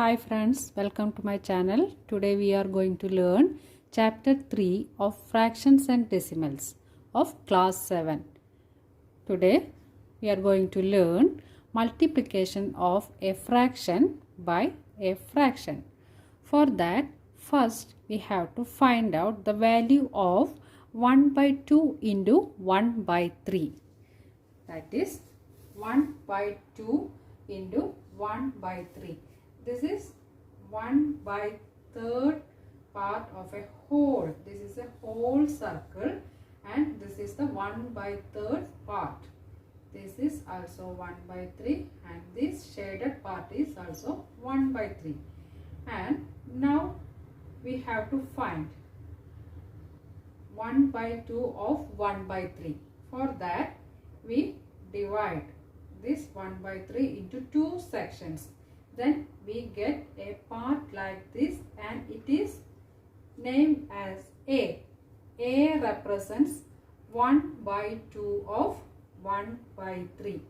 Hi friends, welcome to my channel. Today we are going to learn chapter 3 of fractions and decimals of class 7. Today we are going to learn multiplication of a fraction by a fraction. For that, first we have to find out the value of 1 by 2 into 1 by 3. That is 1 by 2 into 1 by 3. This is 1 by third part of a whole. This is a whole circle and this is the 1 by third part. This is also 1 by 3 and this shaded part is also 1 by 3. And now we have to find 1 by 2 of 1 by 3. For that we divide this 1 by 3 into two sections. Then we get a part like this and it is named as A. A represents 1 by 2 of 1 by 3.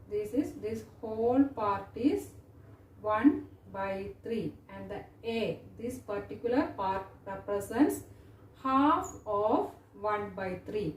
This whole part is 1 by 3 and the A, this particular part represents half of 1 by 3.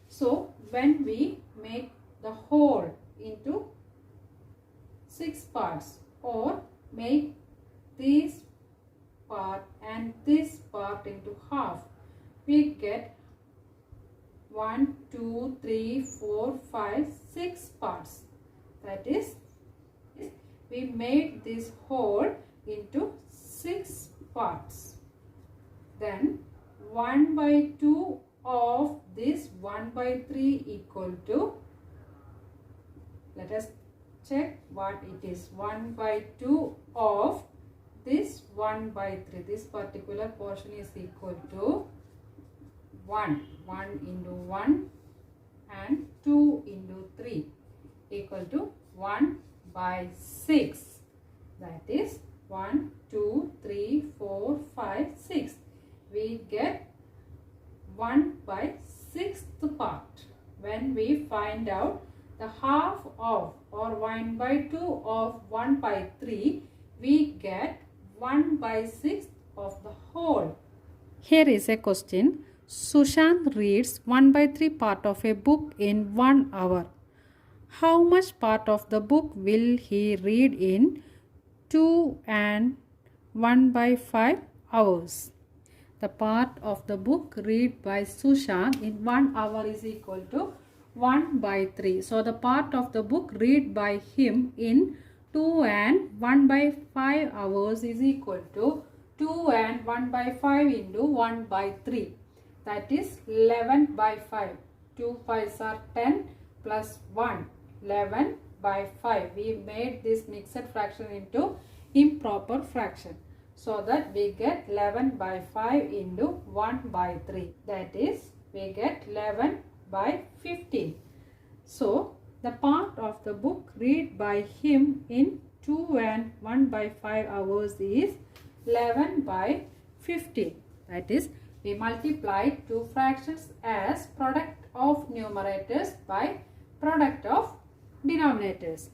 So when we make the whole into 6 parts or make this part and this part into half, we get 1, 2, 3, 4, 5, 6 parts. That is, we made this whole into 6 parts. Then 1 by 2 of this 1 by 3 equal to, let us check what it is. 1 by 2 of this 1 by 3. This particular portion is equal to 1. 1 into 1 and 2 into 3 equal to 1 by 6. That is 1, 2, 3, 4, 5, 6. We get 1 by 6th part. When we find out the half of or 1 by 2 of 1 by 3, we get 1 by 6 of the whole. Here is a question. Sushant reads 1 by 3 part of a book in 1 hour. How much part of the book will he read in 2 and 1 by 5 hours? The part of the book read by Sushant in 1 hour is equal to 1 by 3. So the part of the book read by him in 2 and 1 by 5 hours is equal to 2 and 1 by 5 into 1 by 3. That is 11 by 5. 2 5s are 10 plus 1. 11 by 5. We made this mixed fraction into improper fraction. So that we get 11 by 5 into 1 by 3. That is, we get 11 by 15. So the part of the book read by him in 2 and 1 by 5 hours is 11 by 15. That is, we multiply two fractions as product of numerators by product of denominators.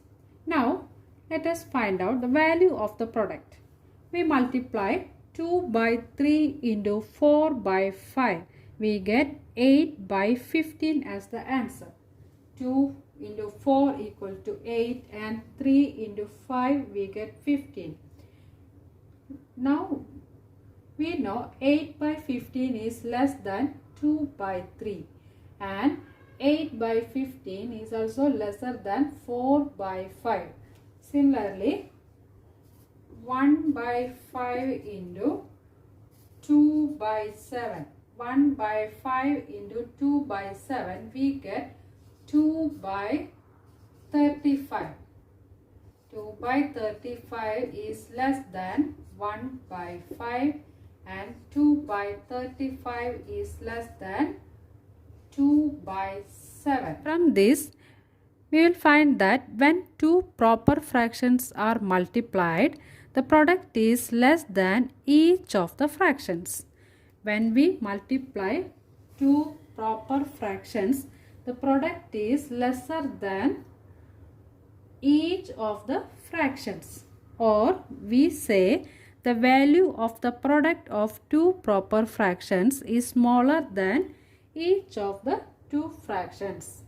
Now let us find out the value of the product. We multiply 2 by 3 into 4 by 5. We get 8 by 15 as the answer. 2 into 4 equal to 8 and 3 into 5 we get 15. Now we know 8 by 15 is less than 2 by 3 and 8 by 15 is also lesser than 4 by 5. Similarly, 1 by 5 into 2 by 7. 1 by 5 into 2 by 7 we get 2 by 35. 2 by 35 is less than 1 by 5 and 2 by 35 is less than 2 by 7. From this we will find that when two proper fractions are multiplied, the product is less than each of the fractions. When we multiply two proper fractions, the product is lesser than each of the fractions. Or we say the value of the product of two proper fractions is smaller than each of the two fractions.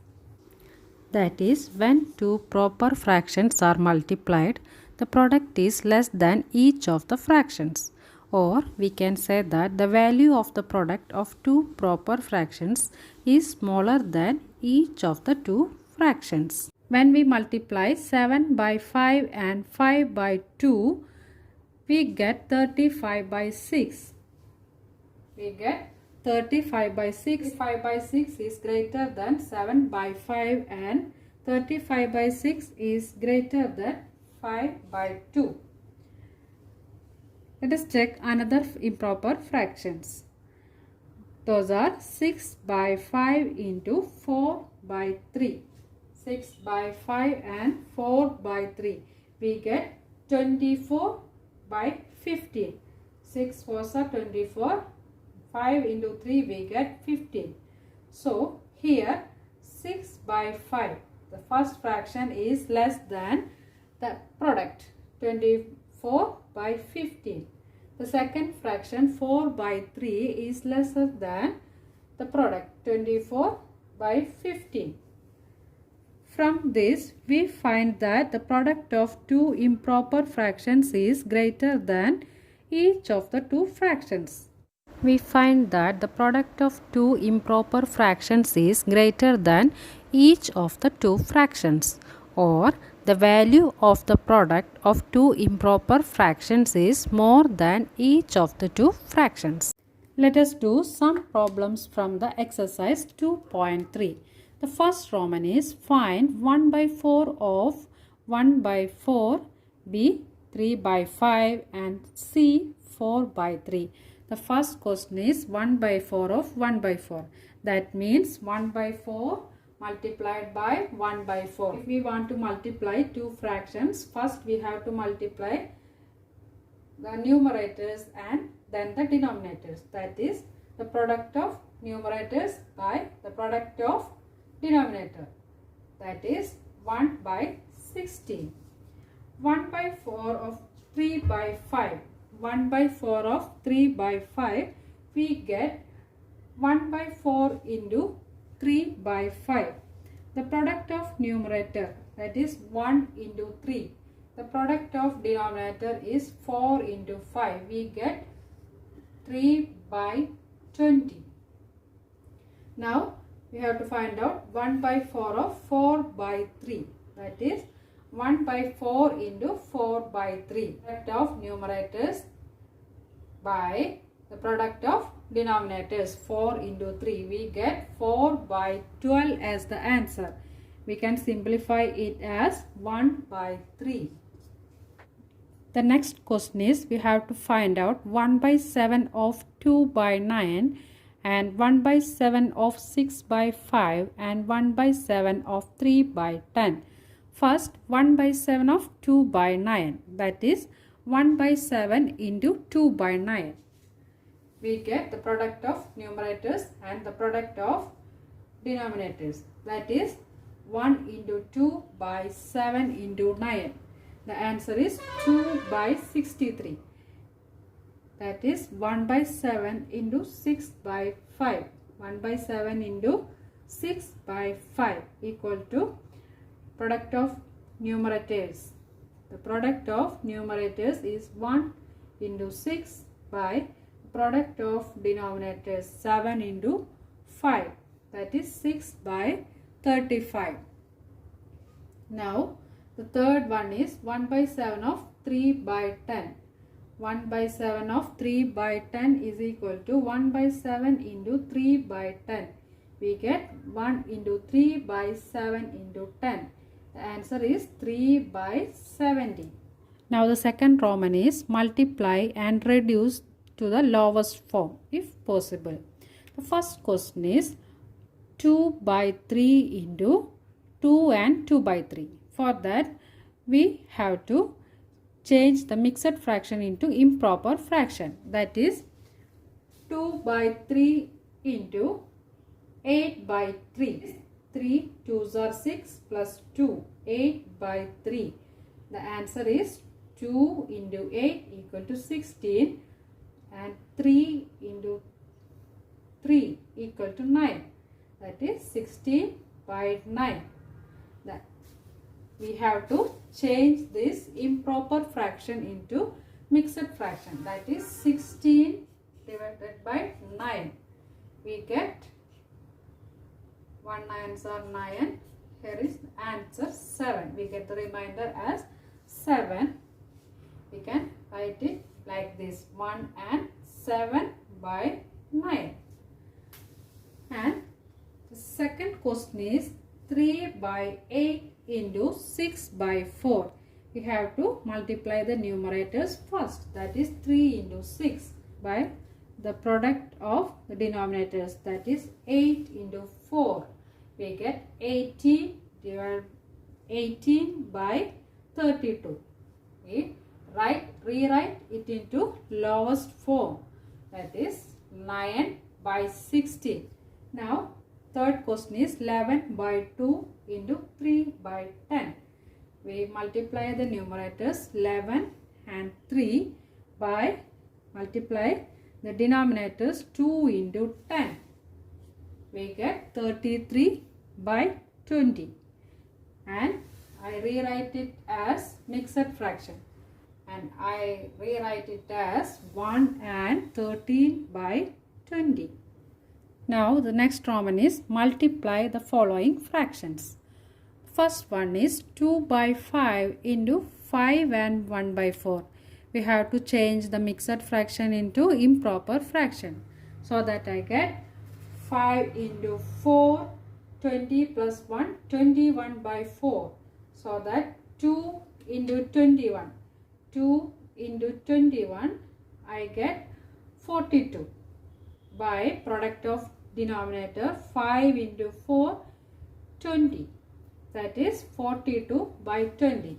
That is, when two proper fractions are multiplied, the product is less than each of the fractions. Or we can say that the value of the product of two proper fractions is smaller than each of the two fractions. When we multiply 7 by 5 and 5 by 2, we get 35 by 6. We get 35 by 6. 5 by 6 is greater than 7 by 5 and 35 by 6 is greater than 5 by 2. Let us check another improper fractions. Those are 6 by 5 into 4 by 3. 6 by 5 and 4 by 3. We get 24 by 15. 6 4s are 24. 5 into 3 we get 15. So here 6 by 5. The first fraction is less than the product 24 by 15. The second fraction 4 by 3 is lesser than the product 24 by 15. From this we find that the product of two improper fractions is greater than each of the two fractions. We find that the product of two improper fractions is greater than each of the two fractions, or the value of the product of two improper fractions is more than each of the two fractions. Let us do some problems from the exercise 2.3. The first Roman is find 1 by 4 of 1 by 4, B 3 by 5 and C 4 by 3. The first question is 1 by 4 of 1 by 4. That means 1 by 4 multiplied by 1 by 4. If we want to multiply two fractions, first we have to multiply the numerators and then the denominators. That is the product of numerators by the product of denominator. That is 1 by 16. 1 by 4 of 3 by 5. 1 by 4 of 3 by 5, we get 1 by 4 into 3 by 5. The product of numerator, that is 1 into 3. The product of denominator is 4 into 5. We get 3 by 20. Now we have to find out 1 by 4 of 4 by 3. That is 1 by 4 into 4 by 3. Product of numerators by the product of denominators 4 into 3. We get 4 by 12 as the answer. We can simplify it as 1 by 3. The next question is we have to find out 1 by 7 of 2 by 9 and 1 by 7 of 6 by 5 and 1 by 7 of 3 by 10. First 1 by 7 of 2 by 9, that is 1 by 7 into 2 by 9. We get the product of numerators and the product of denominators. That is 1 into 2 by 7 into 9. The answer is 2 by 63. That is 1 by 7 into 6 by 5. 1 by 7 into 6 by 5 equal to product of numerators. The product of numerators is 1 into 6 by product of denominators 7 into 5. That is 6 by 35. Now the third one is 1 by 7 of 3 by 10. 1 by 7 of 3 by 10 is equal to 1 by 7 into 3 by 10. We get 1 into 3 by 7 into 10. The answer is 3 by 70. Now the second Roman is multiply and reduce to the lowest form if possible. The first question is 2 by 3 into 2 and 2 by 3. For that we have to change the mixed fraction into improper fraction. That is 2 by 3 into 8 by 3. 3 2s are 6 plus 2, 8 by 3. The answer is 2 into 8 equal to 16 and 3 into 3 equal to 9. That is 16 by 9. That we have to change this improper fraction into mixed fraction. That is 16 divided by 9. We get 1 9s are 9. Here is answer 7. We get the remainder as 7. We can write it like this, 1 and 7 by 9. And the second question is 3 by 8 into 6 by 4. We have to multiply the numerators first. That is 3 into 6 by the product of the denominators. That is 8 into 4. We get 18 by 32. We rewrite it into lowest form. That is 9 by 16. Now third question is 11 by 2 into 3 by 10. We multiply the numerators 11 and 3 by multiply the denominators 2 into 10. We get 33 by 20. And I rewrite it as mixed fraction. And I rewrite it as 1 and 13 by 20. Now the next Roman is multiply the following fractions. First one is 2 by 5 into 5 and 1 by 4. We have to change the mixed fraction into improper fraction. So that I get 5 into 4, 20 plus 1, 21 by 4. So that 2 into 21. 2 into 21, I get 42. By product of denominator 5 into 4, 20. That is 42 by 20.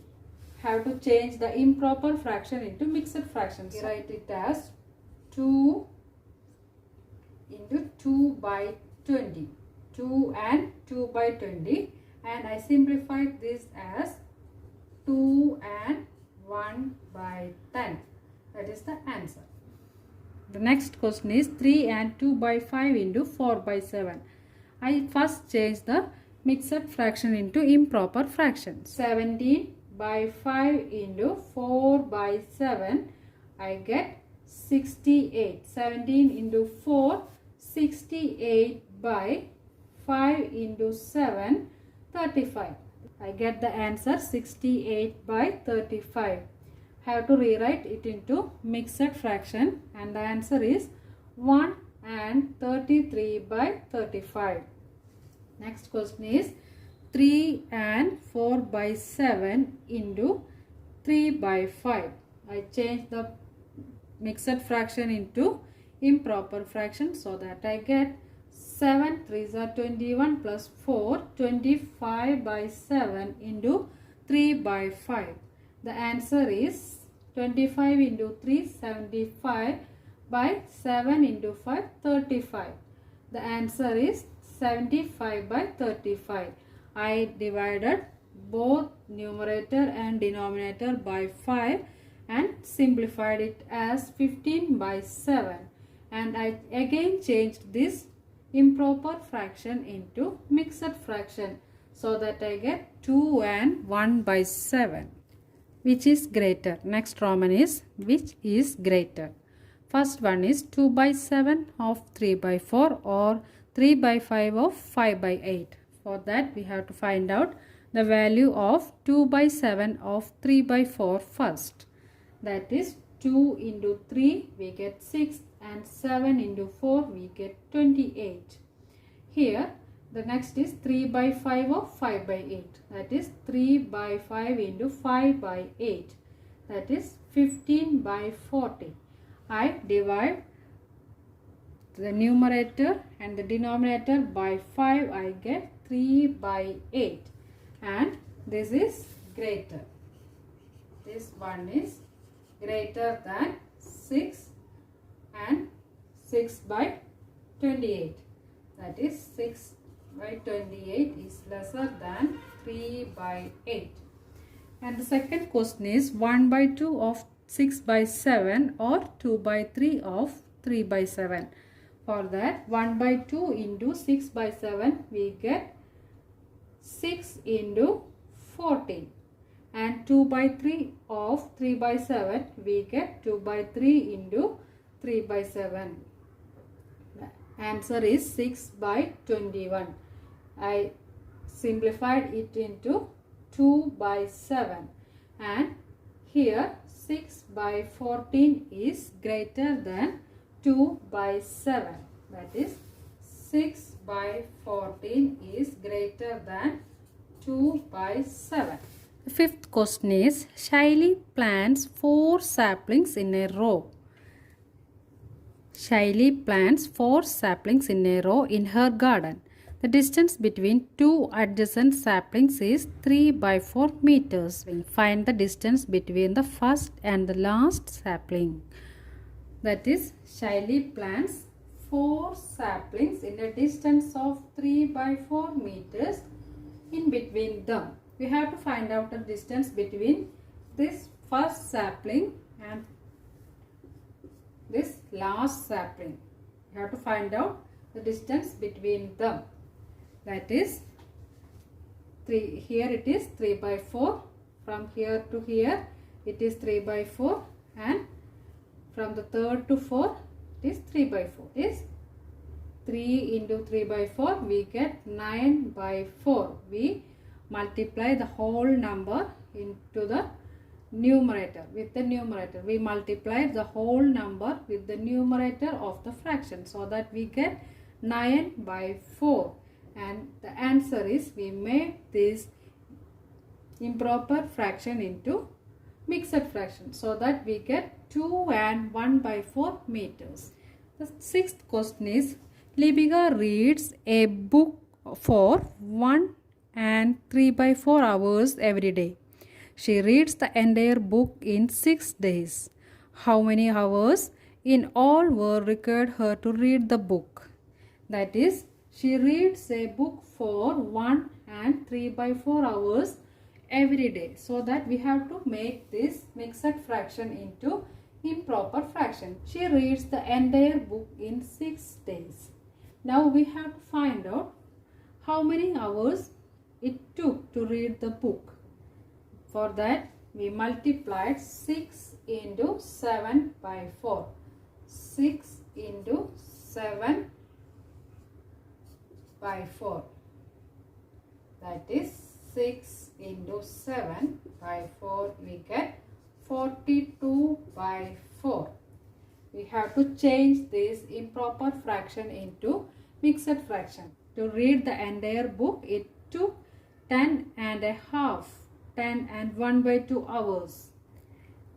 Have to change the improper fraction into mixed fractions. So write it as 2 into 2 by 20. 2 and 2 by 20. And I simplified this as 2 and 1 by 10. That is the answer. The next question is 3 and 2 by 5 into 4 by 7. I first change the mixed fraction into improper fraction. 17 by 5 into 4 by 7. I get 68. 17 into 4, 68 by 5 into 7, 35. I get the answer 68 by 35. Have to rewrite it into mixed fraction and the answer is 1 and 33 by 35. Next question is 3 and 4 by 7 into 3 by 5. I change the mixed fraction into improper fraction so that I get 7 3s are 21 plus 4, 25 by 7 into 3 by 5. The answer is 25 into 3, 75 by 7 into 5, 35. The answer is 75 by 35. I divided both numerator and denominator by 5 and simplified it as 15 by 7. And I again changed this improper fraction into mixed fraction so that I get 2 and 1 by 7. Which is greater? Next Roman is which is greater. First one is 2 by 7 of 3 by 4 or 3 by 5 of 5 by 8. For that we have to find out the value of 2 by 7 of 3 by 4 first. That is 2 into 3 we get 6 and 7 into 4 we get 28. Here the next is 3 by 5 of 5 by 8. That is 3 by 5 into 5 by 8. That is 15 by 40. I divide the numerator and the denominator by 5. I get 3 by 8. And this is greater. This one is greater than 6 and 6 by 28. That is 6 by 28 is lesser than 3 by 8. And the second question is 1 by 2 of 6 by 7 or 2 by 3 of 3 by 7. For that, 1 by 2 into 6 by 7, we get 6 into 14. And 2 by 3 of 3 by 7, we get 2 by 3 into 3 by 7. The answer is 6 by 21. I simplified it into 2 by 7. And here 6 by 14 is greater than 2 by 7. That is 6 by 14 is greater than 2 by 7. The fifth question is Shaili plants 4 saplings in a row. Shaili plants 4 saplings in a row in her garden. The distance between 2 adjacent saplings is 3 by 4 meters. Find the distance between the first and the last sapling. That is, Shaili plants 4 saplings in a distance of 3 by 4 meters in between them. We have to find out the distance between this first sapling and this last sapling. We have to find out the distance between them. That is 3. Here it is 3 by 4. From here to here it is 3 by 4. And from the third to 4 it is 3 by 4. It is 3 into 3 by 4. We get 9 by 4. We multiply the whole number into the numerator with the numerator. We multiply the whole number with the numerator of the fraction so that we get 9 by 4. And the answer is we made this improper fraction into mixed fraction so that we get 2 and 1 by 4 meters. The sixth question is Libika reads a book for 1 and 3 by 4 hours every day. She reads the entire book in 6 days. How many hours in all were required her to read the book? That is, she reads a book for 1 and 3 by 4 hours every day. So that we have to make this mixed fraction into improper fraction. She reads the entire book in 6 days. Now we have to find out how many hours it took to read the book. For that, we multiplied 6 into 7 by 4. 6 into 7 by 4. That is 6 into 7 by 4. We get 42 by 4. We have to change this improper fraction into mixed fraction. To read the entire book, it took 10 and 1 by 2 hours.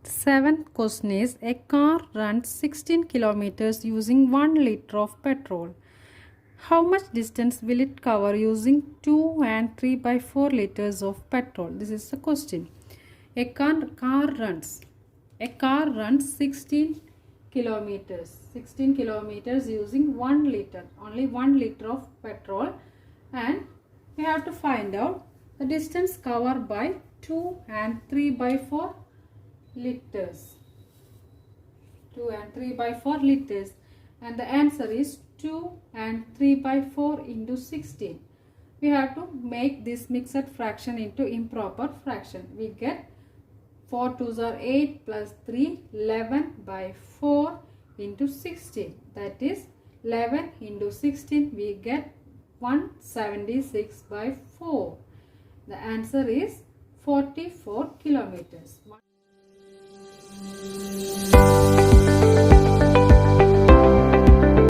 The seventh question is a car runs 16 kilometers using 1 liter of petrol. How much distance will it cover using 2 and 3 by 4 liters of petrol? This is the question. A car runs 16 kilometers using 1 liter, only 1 liter of petrol, and we have to find out the distance covered by 2 and 3 by 4 liters. 2 and 3 by 4 liters, and the answer is 2 and 3 by 4 into 16. We have to make this mixed fraction into improper fraction. We get 4 2s are 8 plus 3, 11 by 4 into 16. That is 11 into 16. We get 176 by 4. The answer is 44 kilometers.